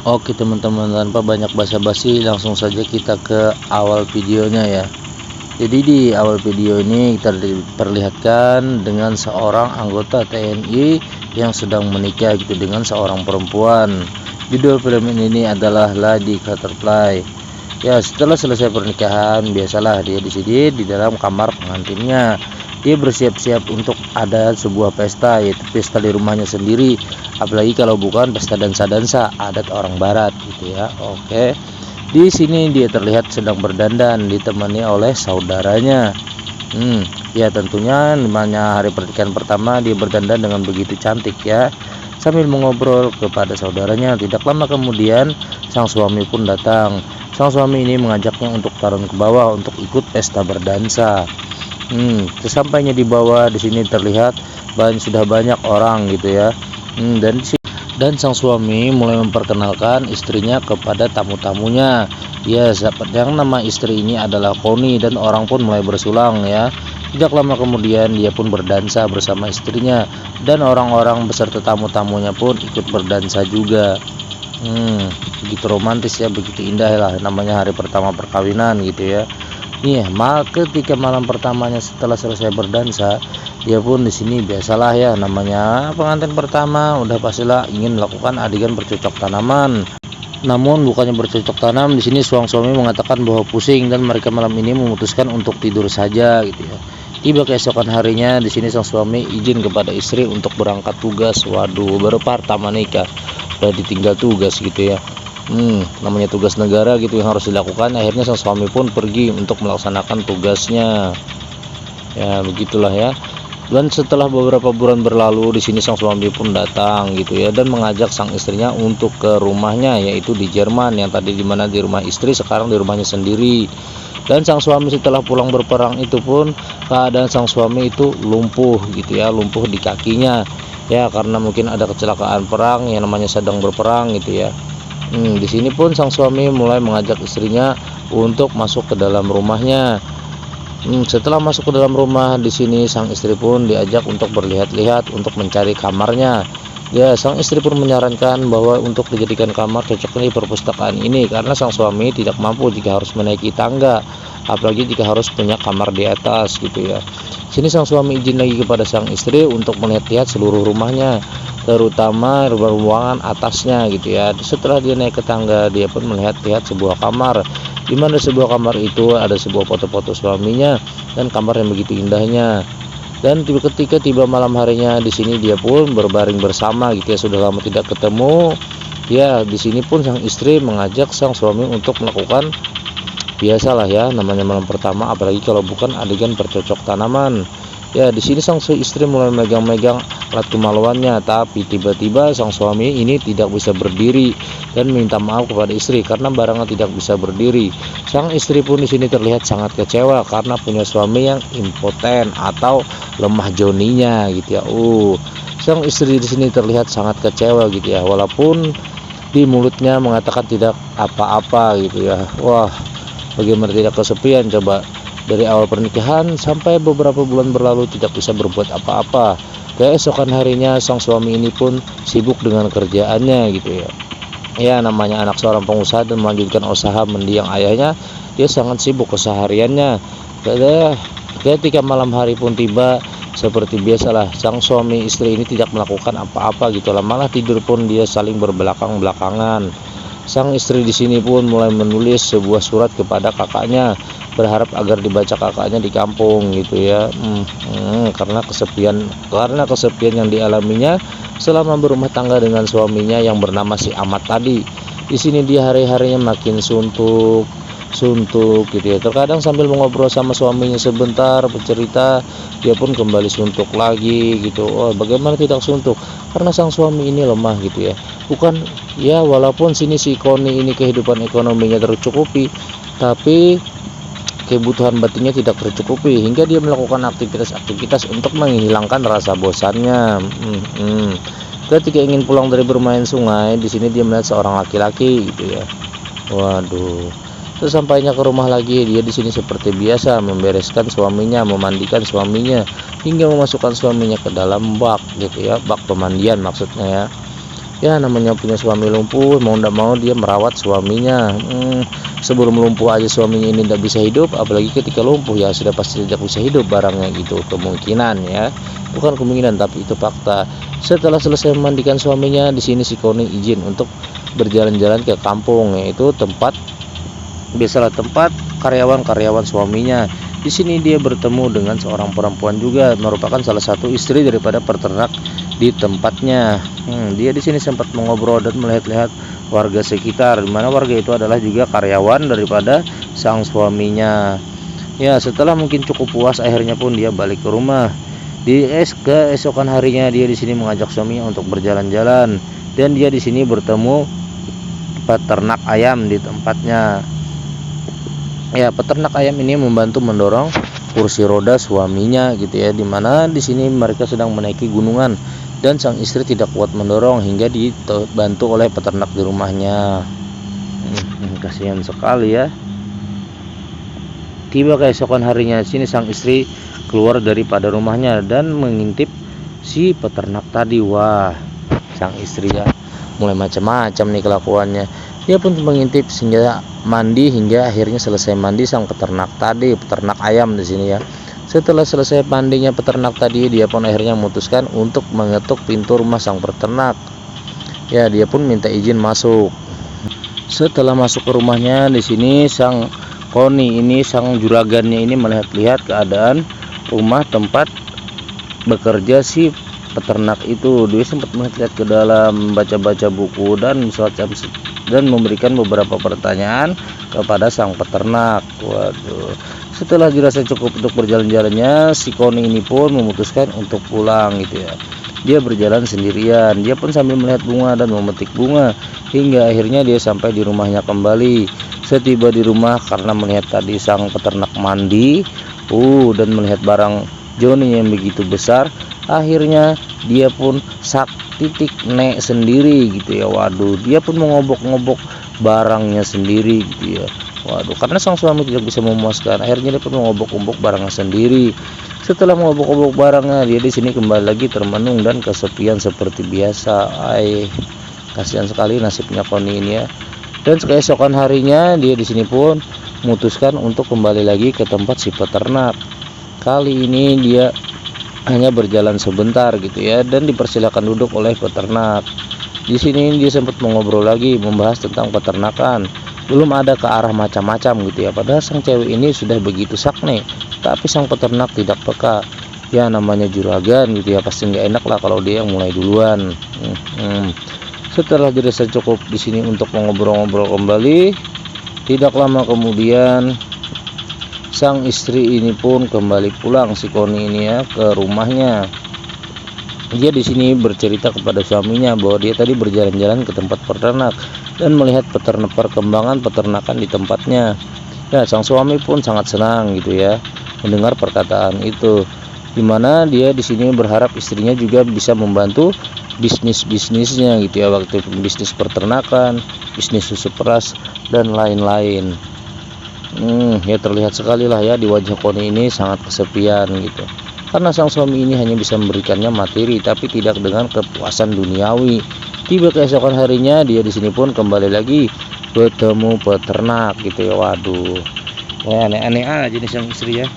Oke teman-teman, tanpa banyak basa-basi langsung saja kita ke awal videonya ya. Jadi di awal video ini kita diperlihatkan dengan seorang anggota TNI yang sedang menikah gitu dengan seorang perempuan. Judul film ini adalah Lady Butterfly. Ya, setelah selesai pernikahan, biasalah dia di sini di dalam kamar pengantinnya. Dia bersiap-siap untuk ada sebuah pesta, yaitu pesta di rumahnya sendiri. Apalagi kalau bukan pesta dansa-dansa adat orang barat gitu ya. Oke. Di sini dia terlihat sedang berdandan ditemani oleh saudaranya. Ya tentunya namanya hari pernikahan pertama dia berdandan dengan begitu cantik ya. Sambil mengobrol kepada saudaranya, tidak lama kemudian sang suami pun datang. Sang suami ini mengajaknya untuk turun ke bawah untuk ikut pesta berdansa. Sesampainya di bawah, di sini terlihat sudah banyak orang gitu ya. Dan sang suami mulai memperkenalkan istrinya kepada tamu-tamunya. Ya, yang nama istri ini adalah Koni, dan orang pun mulai bersulang ya. Tidak lama kemudian dia pun berdansa bersama istrinya, dan orang-orang beserta tamu-tamunya pun ikut berdansa juga. Begitu romantis ya, begitu indah lah, namanya hari pertama perkawinan gitu ya. Iya, ketika malam pertamanya setelah selesai berdansa, dia pun di sini biasalah ya, namanya pengantin pertama udah pastilah ingin melakukan adegan bercocok tanaman. Namun bukannya bercocok tanam, di sini suami mengatakan bahwa pusing dan mereka malam ini memutuskan untuk tidur saja gitu ya. Tiba keesokan harinya, di sini sang suami izin kepada istri untuk berangkat tugas. Waduh, baru pertama nikah udah ditinggal tugas gitu ya. Namanya tugas negara gitu yang harus dilakukan. Akhirnya sang suami pun pergi untuk melaksanakan tugasnya. Ya begitulah ya. Dan setelah beberapa bulan berlalu, di sini sang suami pun datang gitu ya, dan mengajak sang istrinya untuk ke rumahnya, yaitu di Jerman. Yang tadi dimana di rumah istri, sekarang di rumahnya sendiri. Dan sang suami setelah pulang berperang itu pun keadaan sang suami itu lumpuh gitu ya, lumpuh di kakinya ya, karena mungkin ada kecelakaan perang yang namanya sedang berperang gitu ya. Di sini pun sang suami mulai mengajak istrinya untuk masuk ke dalam rumahnya. Setelah masuk ke dalam rumah, di sini sang istri pun diajak untuk berlihat-lihat untuk mencari kamarnya. Ya, sang istri pun menyarankan bahwa untuk dijadikan kamar cocoknya di perpustakaan ini, karena sang suami tidak mampu jika harus menaiki tangga, apalagi jika harus punya kamar di atas gitu ya. Sini sang suami izin lagi kepada sang istri untuk melihat-lihat seluruh rumahnya, terutama ruangan atasnya gitu ya. Setelah dia naik ke tangga, dia pun melihat-lihat sebuah kamar, di mana sebuah kamar itu ada sebuah foto-foto suaminya dan kamar yang begitu indahnya. Dan ketika tiba malam harinya, di sini dia pun berbaring bersama gitu ya, sudah lama tidak ketemu. Ya, di sini pun sang istri mengajak sang suami untuk melakukan, biasalah ya, namanya malam pertama, apalagi kalau bukan adegan bercocok tanaman. Ya, di sini sang istri mulai megang-megang alat kemaluannya, tapi tiba-tiba sang suami ini tidak bisa berdiri dan minta maaf kepada istri karena barangnya tidak bisa berdiri. Sang istri pun di sini terlihat sangat kecewa karena punya suami yang impoten atau lemah joninya gitu ya. Sang istri di sini terlihat sangat kecewa gitu ya, walaupun di mulutnya mengatakan tidak apa-apa gitu ya. Wah, bagaimana tidak kesepian coba, dari awal pernikahan sampai beberapa bulan berlalu tidak bisa berbuat apa-apa. Keesokan harinya sang suami ini pun sibuk dengan kerjaannya gitu ya. Ya, namanya anak seorang pengusaha dan melanjutkan usaha mendiang ayahnya, dia sangat sibuk kesehariannya. Ketika malam hari pun tiba, seperti biasalah sang suami istri ini tidak melakukan apa-apa gitu lah, malah tidur pun dia saling berbelakang-belakangan. Sang istri di sini pun mulai menulis sebuah surat kepada kakaknya, berharap agar dibaca kakaknya di kampung gitu ya. Karena kesepian yang dialaminya selama berumah tangga dengan suaminya yang bernama si Ahmad tadi. Di sini dia hari-harinya makin suntuk gitu ya. Terkadang sambil mengobrol sama suaminya sebentar bercerita, dia pun kembali suntuk lagi gitu. Bagaimana tidak suntuk? Karena sang suami ini lemah gitu ya. Bukan ya, walaupun sini si Koni ini kehidupan ekonominya tercukupi, tapi kebutuhan batinnya tidak tercukupi hingga dia melakukan aktivitas-aktivitas untuk menghilangkan rasa bosannya. Ketika ingin pulang dari bermain sungai, di sini dia melihat seorang laki-laki gitu ya. Waduh. Sesampainya ke rumah lagi, dia di sini seperti biasa membereskan suaminya, memandikan suaminya, hingga memasukkan suaminya ke dalam bak gitu ya, bak pemandian maksudnya ya. Ya namanya punya suami lumpuh, mau tidak mau dia merawat suaminya. Sebelum lumpuh aja suaminya ini tidak bisa hidup, apalagi ketika lumpuh ya sudah pasti tidak bisa hidup barangnya gitu, kemungkinan ya, bukan kemungkinan tapi itu fakta. Setelah selesai memandikan suaminya, di sini si Koni izin untuk berjalan-jalan ke kampung, yaitu tempat biasalah tempat karyawan suaminya. Di sini dia bertemu dengan seorang perempuan juga, merupakan salah satu istri daripada peternak di tempatnya. Dia di sini sempat mengobrol dan melihat-lihat warga sekitar, di mana warga itu adalah juga karyawan daripada sang suaminya. Ya, setelah mungkin cukup puas, akhirnya pun dia balik ke rumah. Di keesokan harinya dia di sini mengajak suaminya untuk berjalan-jalan, dan dia di sini bertemu peternak ayam di tempatnya. Ya, peternak ayam ini membantu mendorong kursi roda suaminya gitu ya, dimana di sini mereka sedang menaiki gunungan dan sang istri tidak kuat mendorong hingga dibantu oleh peternak di rumahnya. Kasihan sekali ya. Tiba keesokan harinya, sini sang istri keluar daripada rumahnya dan mengintip si peternak tadi. Wah, sang istri ya mulai macam-macam nih kelakuannya. Dia pun mengintip sehingga mandi, hingga akhirnya selesai mandi sang peternak tadi, peternak ayam di sini ya. Setelah selesai mandinya peternak tadi, dia pun akhirnya memutuskan untuk mengetuk pintu rumah sang peternak. Ya, dia pun minta izin masuk. Setelah masuk ke rumahnya, di sini sang Koni ini, sang juragannya ini melihat-lihat keadaan rumah tempat bekerja si peternak itu. Dia sempat melihat ke dalam, baca-baca buku dan memberikan beberapa pertanyaan kepada sang peternak. Waduh, setelah dirasa cukup untuk berjalan-jalannya, si Koni ini pun memutuskan untuk pulang gitu ya. Dia berjalan sendirian, dia pun sambil melihat bunga dan memetik bunga, hingga akhirnya dia sampai di rumahnya kembali. Setiba di rumah, karena melihat tadi sang peternak mandi dan melihat barang Joni yang begitu besar, akhirnya dia pun titik nek sendiri gitu ya. Waduh, dia pun mengobok-ngobok barangnya sendiri gitu ya. Waduh, karena sang suami tidak bisa memuaskan, akhirnya dia pun mengobok-ngobok barangnya sendiri. Setelah mengobok-ngobok barangnya, dia di sini kembali lagi termenung dan kesepian seperti biasa. Kasihan sekali nasibnya Koni ini ya. Dan keesokan harinya, dia di sini pun memutuskan untuk kembali lagi ke tempat si peternak. Kali ini dia hanya berjalan sebentar gitu ya, dan dipersilakan duduk oleh peternak. Di sini dia sempat mengobrol lagi, membahas tentang peternakan. Belum ada ke arah macam-macam gitu ya. Padahal sang cewek ini sudah begitu sakne, tapi sang peternak tidak peka. Ya namanya juragan gitu ya, pasti nggak enak lah kalau dia yang mulai duluan. Setelah dirasa cukup di sini untuk mengobrol-ngobrol kembali, tidak lama kemudian sang istri ini pun kembali pulang, si Koni ini ya, ke rumahnya. Dia di sini bercerita kepada suaminya bahwa dia tadi berjalan-jalan ke tempat peternak dan melihat perkembangan peternakan di tempatnya. Ya, sang suami pun sangat senang gitu ya mendengar perkataan itu, dimana dia di sini berharap istrinya juga bisa membantu bisnisnya gitu ya, waktu bisnis peternakan, bisnis susu peras dan lain-lain. Ya terlihat sekali lah ya di wajah Koni ini sangat kesepian gitu, karena sang suami ini hanya bisa memberikannya materi tapi tidak dengan kepuasan duniawi. Tiba keesokan harinya, dia di sini pun kembali lagi bertemu peternak gitu ya. Waduh, aneh-aneh aja nih sang istri ya.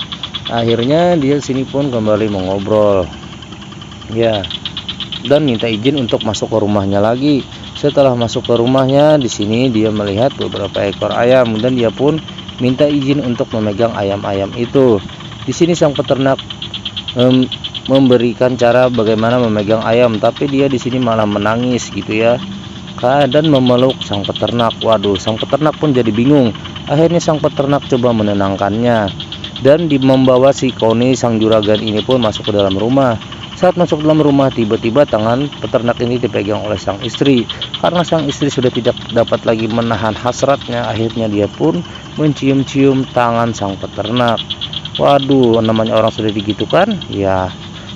Akhirnya dia sini pun kembali mengobrol ya, dan minta izin untuk masuk ke rumahnya lagi. Setelah masuk ke rumahnya, di sini dia melihat beberapa ekor ayam dan dia pun minta izin untuk memegang ayam-ayam itu. Di sini sang peternak memberikan cara bagaimana memegang ayam, tapi dia di sini malah menangis gitu ya, dan memeluk sang peternak. Waduh, sang peternak pun jadi bingung. Akhirnya sang peternak coba menenangkannya dan membawa si Koni, sang juragan ini pun masuk ke dalam rumah. Saat masuk dalam rumah, tiba-tiba tangan peternak ini dipegang oleh sang istri. Karena sang istri sudah tidak dapat lagi menahan hasratnya, akhirnya dia pun mencium-cium tangan sang peternak. Waduh, namanya orang sudah digitukan ya,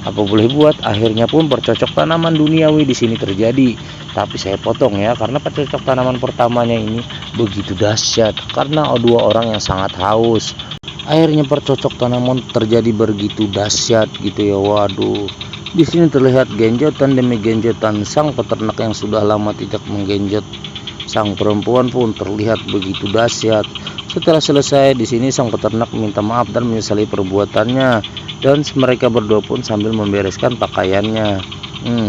apa boleh buat. Akhirnya pun bercocok tanaman duniawi di sini terjadi. Tapi saya potong ya, karena bercocok tanaman pertamanya ini begitu dahsyat karena dua orang yang sangat haus. Akhirnya bercocok tanaman terjadi begitu dahsyat gitu ya. Waduh, Di sini terlihat genjotan demi genjotan sang peternak yang sudah lama tidak menggenjot sang perempuan pun terlihat begitu dahsyat. Setelah selesai di sini sang peternak minta maaf dan menyesali perbuatannya, dan mereka berdua pun sambil membereskan pakaiannya.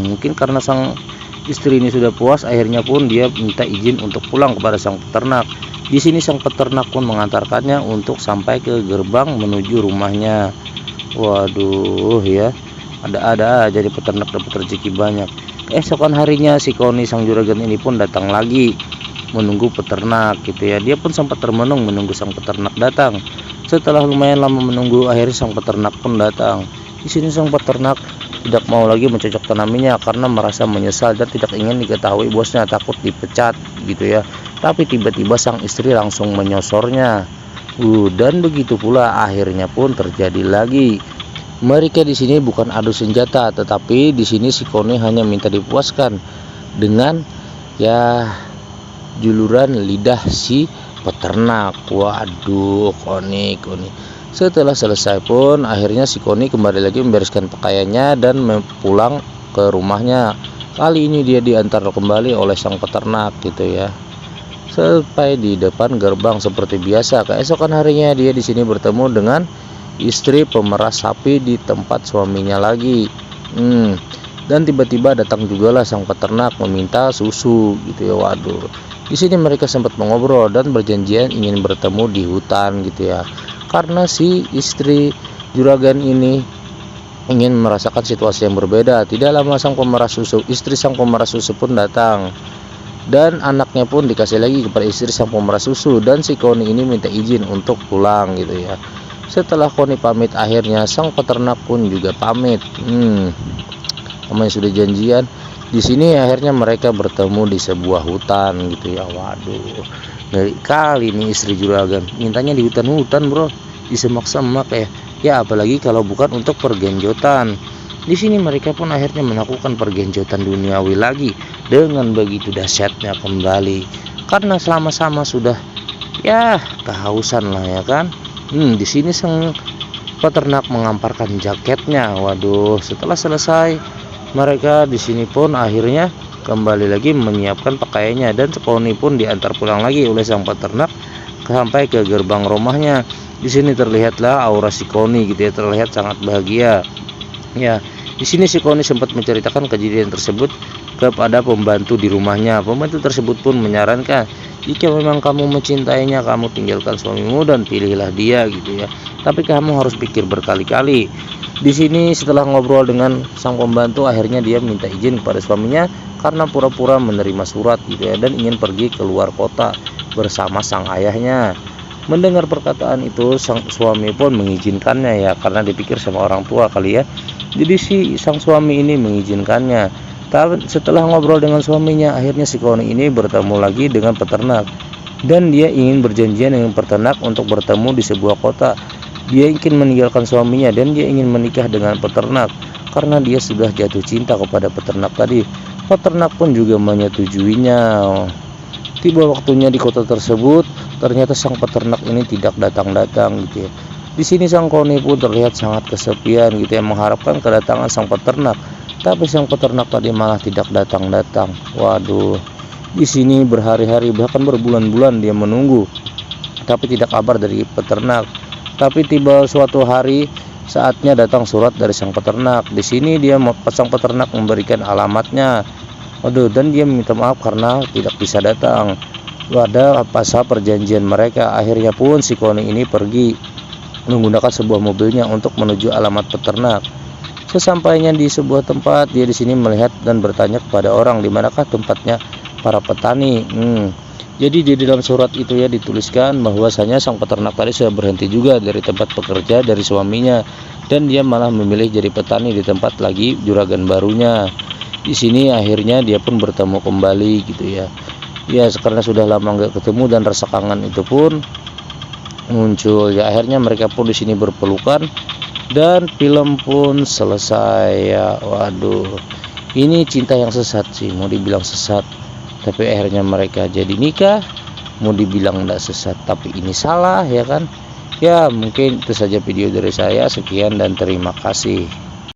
Mungkin karena sang istri ini sudah puas, akhirnya pun dia minta izin untuk pulang kepada sang peternak. Di sini sang peternak pun mengantarkannya untuk sampai ke gerbang menuju rumahnya. Waduh ya, ada-ada aja di peternak dapat rezeki banyak. Keesokan harinya si Koni sang juragan ini pun datang lagi menunggu peternak gitu ya. Dia pun sempat termenung menunggu sang peternak datang. Setelah lumayan lama menunggu, akhirnya sang peternak pun datang. Di sini sang peternak tidak mau lagi mencocok tanaminya karena merasa menyesal dan tidak ingin diketahui bosnya, takut dipecat gitu ya. Tapi tiba-tiba sang istri langsung menyosornya. Dan begitu pula akhirnya pun terjadi lagi. Mereka di sini bukan adu senjata, tetapi di sini si Koni hanya minta dipuaskan dengan ya juluran lidah si peternak. Waduh, Koni. Setelah selesai pun akhirnya si Koni kembali lagi membereskan pakaiannya dan pulang ke rumahnya. Kali ini dia diantar kembali oleh sang peternak gitu ya. Sampai di depan gerbang seperti biasa. Keesokan harinya dia di sini bertemu dengan istri pemeras sapi di tempat suaminya lagi. Dan tiba-tiba datang juga lah sang peternak meminta susu gitu ya. Waduh, di sini mereka sempat mengobrol dan berjanjian ingin bertemu di hutan gitu ya, karena si istri juragan ini ingin merasakan situasi yang berbeda. Tidak lama istri sang pemeras susu pun datang, dan anaknya pun dikasih lagi kepada istri sang pemeras susu, dan si Koni ini minta izin untuk pulang gitu ya. Setelah Koni pamit, akhirnya sang peternak pun juga pamit. Namanya sudah janjian. Di sini akhirnya mereka bertemu di sebuah hutan gitu ya. Waduh, dari kali ini istri juragan mintanya di hutan-hutan bro, di semak-semak ya. Ya apalagi kalau bukan untuk pergenjotan. Di sini mereka pun akhirnya melakukan pergenjotan duniawi lagi dengan begitu dahsyatnya kembali, karena sama-sama sudah ya kehausan lah ya kan. Di sini sang peternak mengamparkan jaketnya. Waduh, setelah selesai mereka di sini pun akhirnya kembali lagi menyiapkan pakaiannya, dan Koni pun diantar pulang lagi oleh sang peternak sampai ke gerbang rumahnya. Di sini terlihatlah aura si Koni gitu ya, terlihat sangat bahagia. Ya, di sini si Koni sempat menceritakan kejadian tersebut kepada pembantu di rumahnya. Pembantu tersebut pun menyarankan, jika memang kamu mencintainya, kamu tinggalkan suamimu dan pilihlah dia gitu ya. Tapi kamu harus pikir berkali-kali. Di sini setelah ngobrol dengan sang pembantu, akhirnya dia minta izin kepada suaminya karena pura-pura menerima surat gitu ya, dan ingin pergi keluar kota bersama sang ayahnya. Mendengar perkataan itu, sang suami pun mengizinkannya ya, karena dipikir sama orang tua kali ya. Jadi si sang suami ini mengizinkannya. Tapi setelah ngobrol dengan suaminya, akhirnya si Koni ini bertemu lagi dengan peternak, dan dia ingin berjanjian dengan peternak untuk bertemu di sebuah kota. Dia ingin meninggalkan suaminya dan dia ingin menikah dengan peternak karena dia sudah jatuh cinta kepada peternak tadi. Peternak pun juga menyetujuinya. Tiba waktunya di kota tersebut, ternyata sang peternak ini tidak datang-datang gitu ya. Di sini sang Koni pun terlihat sangat kesepian gitu ya, mengharapkan kedatangan sang peternak. Tapi sang peternak tadi malah tidak datang-datang. Waduh, di sini berhari-hari bahkan berbulan-bulan dia menunggu, tapi tidak kabar dari peternak. Tapi tiba suatu hari, saatnya datang surat dari sang peternak. Di sini sang peternak memberikan alamatnya. Waduh, dan dia minta maaf karena tidak bisa datang. Ada pasal perjanjian mereka. Akhirnya pun si Koni ini pergi menggunakan sebuah mobilnya untuk menuju alamat peternak. Sesampainya di sebuah tempat, dia di sini melihat dan bertanya kepada orang di manakah tempatnya para petani. Jadi di dalam surat itu ya dituliskan bahwasanya sang peternak tadi sudah berhenti juga dari tempat bekerja dari suaminya, dan dia malah memilih jadi petani di tempat lagi juragan barunya. Di sini akhirnya dia pun bertemu kembali gitu ya. Ya karena sudah lama nggak ketemu dan rasa kangen itu pun muncul ya. Akhirnya mereka pun di sini berpelukan. Dan film pun selesai ya. Waduh, ini cinta yang sesat sih, mau dibilang sesat, tapi akhirnya mereka jadi nikah. Mau dibilang tidak sesat, tapi ini salah ya kan. Ya mungkin itu saja video dari saya. Sekian dan terima kasih.